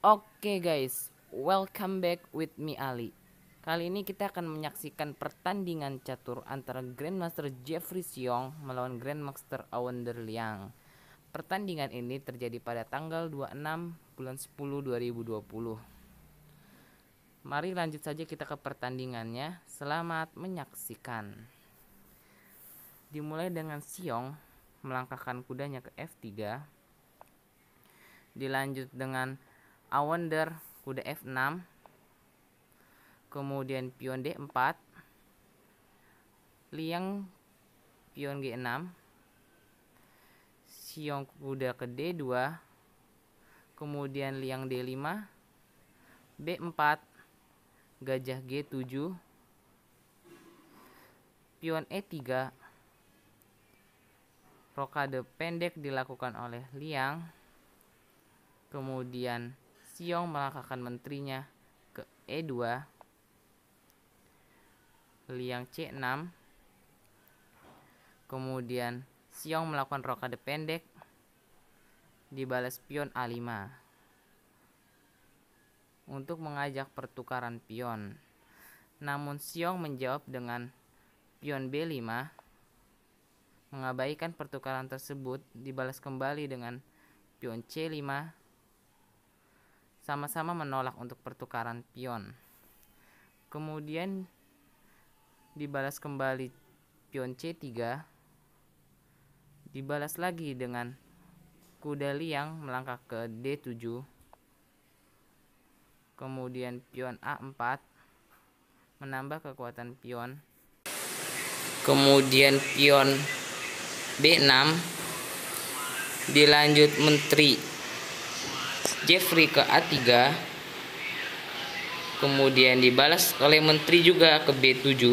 Oke guys, welcome back with me Ali. Kali ini kita akan menyaksikan pertandingan catur antara Grandmaster Jeffrey Xiong melawan Grandmaster Awonder Liang. Pertandingan ini terjadi pada tanggal 26 bulan 10 2020. Mari lanjut saja kita ke pertandingannya. Selamat menyaksikan. Dimulai dengan Xiong melangkahkan kudanya ke F3. Dilanjut dengan Awonder kuda F6. Kemudian pion D4. Liang pion G6. Xiong kuda ke D2. Kemudian Liang D5. B4. Gajah G7. Pion E3. Rokade pendek dilakukan oleh Liang. Kemudian Xiong melangkahkan menterinya ke E2. Liang C6. Kemudian Xiong melakukan rokade pendek, dibalas pion A5 untuk mengajak pertukaran pion. Namun Xiong menjawab dengan pion B5, mengabaikan pertukaran tersebut, dibalas kembali dengan pion C5, sama-sama menolak untuk pertukaran pion. Kemudian dibalas kembali pion C3, dibalas lagi dengan kuda Liang melangkah ke D7. Kemudian pion A4 menambah kekuatan pion. Kemudian pion B6 dilanjut menteri Jeffrey ke A3. Kemudian dibalas oleh menteri juga ke B7.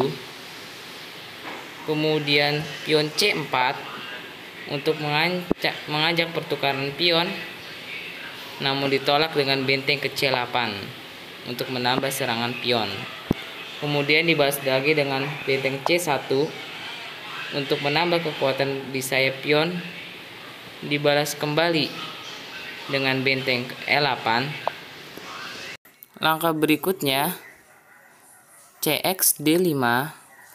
Kemudian pion C4 untuk mengajak pertukaran pion, namun ditolak dengan benteng ke C8 untuk menambah serangan pion. Kemudian dibalas lagi dengan benteng C1 untuk menambah kekuatan di sayap pion, dibalas kembali dengan benteng ke E8. Langkah berikutnya CX D5,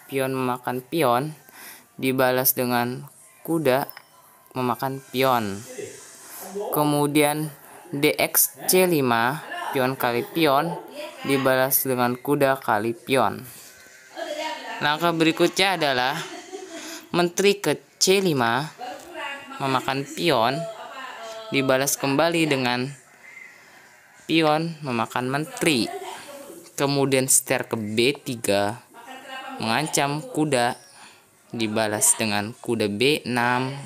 pion memakan pion, dibalas dengan kuda memakan pion. Kemudian DX C5, pion kali pion, dibalas dengan kuda kali pion. Langkah berikutnya adalah menteri ke C5 memakan pion, dibalas kembali dengan pion memakan menteri. Kemudian seter ke B3 mengancam kuda, dibalas dengan kuda B6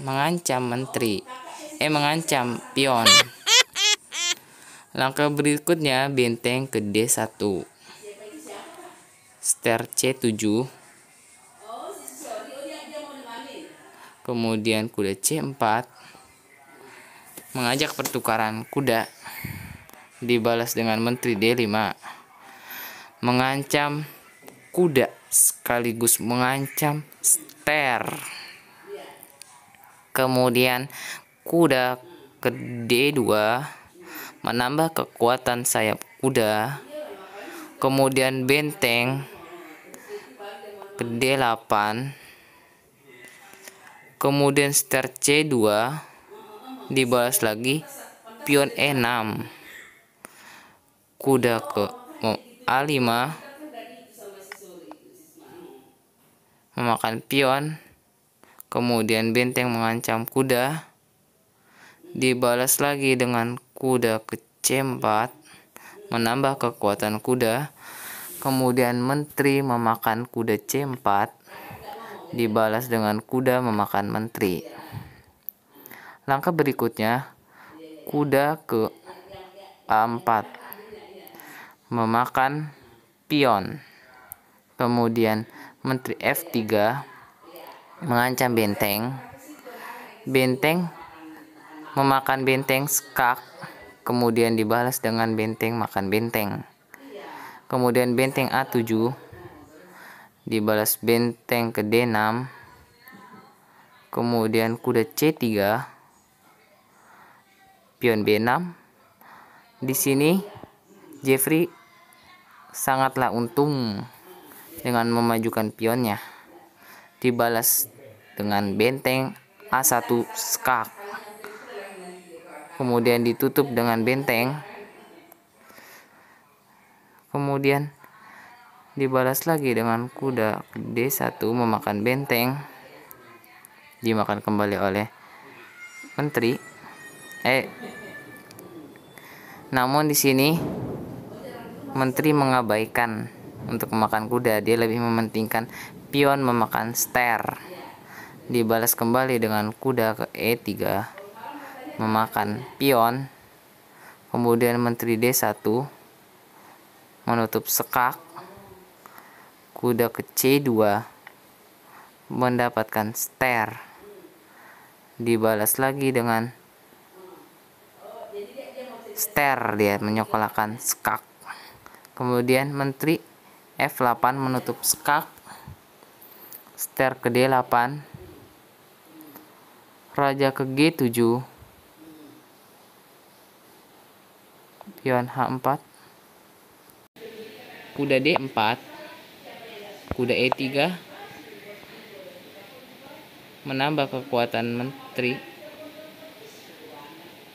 mengancam menteri, mengancam pion. Langkah berikutnya benteng ke D1, seter C7, kemudian kuda C4 mengajak pertukaran kuda, dibalas dengan menteri D5 mengancam kuda sekaligus mengancam seter. Kemudian kuda ke D2 menambah kekuatan sayap kuda. Kemudian benteng ke D8. Kemudian seter C2 dibalas lagi pion E6. Kuda ke A5 memakan pion. Kemudian benteng mengancam kuda, dibalas lagi dengan kuda ke C4 menambah kekuatan kuda. Kemudian menteri memakan kuda C4, dibalas dengan kuda memakan menteri. Langkah berikutnya kuda ke A4 memakan pion. Kemudian menteri F3 mengancam benteng. Benteng memakan benteng skak, kemudian dibalas dengan benteng makan benteng. Kemudian benteng A7 dibalas benteng ke D6. Kemudian kuda C3, pion B6 Di sini Jeffrey sangatlah untung dengan memajukan pionnya. Dibalas dengan benteng A1 skak. Kemudian ditutup dengan benteng. Kemudian dibalas lagi dengan kuda D1 memakan benteng. Dimakan kembali oleh menteri. Namun di sini menteri mengabaikan untuk memakan kuda. Dia lebih mementingkan pion memakan ster. Dibalas kembali dengan kuda ke E3 memakan pion. Kemudian menteri D1 menutup skak. Kuda ke C2 mendapatkan ster. Dibalas lagi dengan ster, dia menyekolahkan skak. Kemudian menteri F8 menutup skak. Ster ke D8. Raja ke G7. Pion H4. Kuda D4. Kuda E3 menambah kekuatan menteri.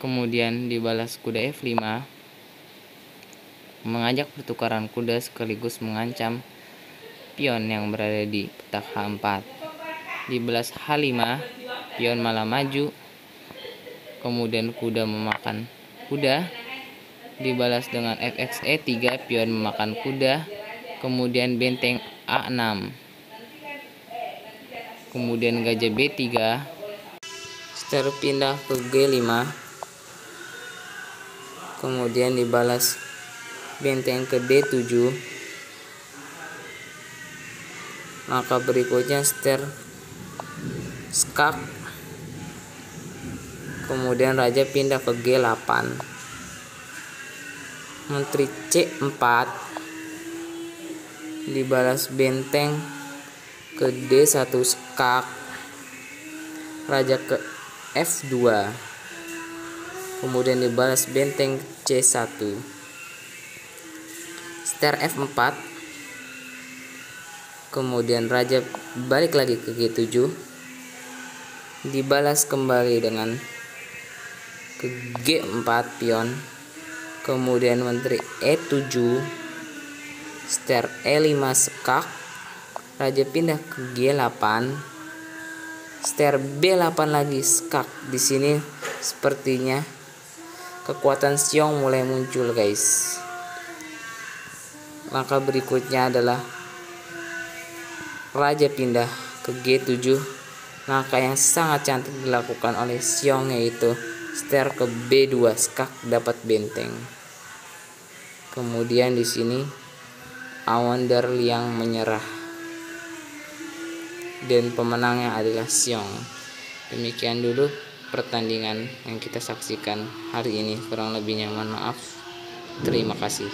Kemudian dibalas kuda F5 mengajak pertukaran kuda sekaligus mengancam pion yang berada di petak H4. Dibalas H5, pion malah maju. Kemudian kuda memakan kuda. Dibalas dengan Fx E3, pion memakan kuda. Kemudian benteng A6. Kemudian gajah B3. Ster pindah ke G5. Kemudian dibalas benteng ke D7. Maka berikutnya ster skak. Kemudian raja pindah ke G8. Menteri C4. Dibalas benteng ke D1 skak. Raja ke F2. Kemudian dibalas benteng C1. Ster F4. Kemudian raja balik lagi ke G7. Dibalas kembali dengan ke G4 pion. Kemudian menteri E7. Ster E5 skak. Raja pindah ke G8. Ster B8 lagi skak. Di sini sepertinya kekuatan Xiong mulai muncul, guys. Langkah berikutnya adalah raja pindah ke G7. Langkah yang sangat cantik dilakukan oleh Xiong, yaitu ster ke B2 skak dapat benteng. Kemudian di sini Awander Liang menyerah dan pemenangnya adalah Xiong. Demikian dulu pertandingan yang kita saksikan hari ini. Kurang lebihnya mohon maaf. Terima kasih.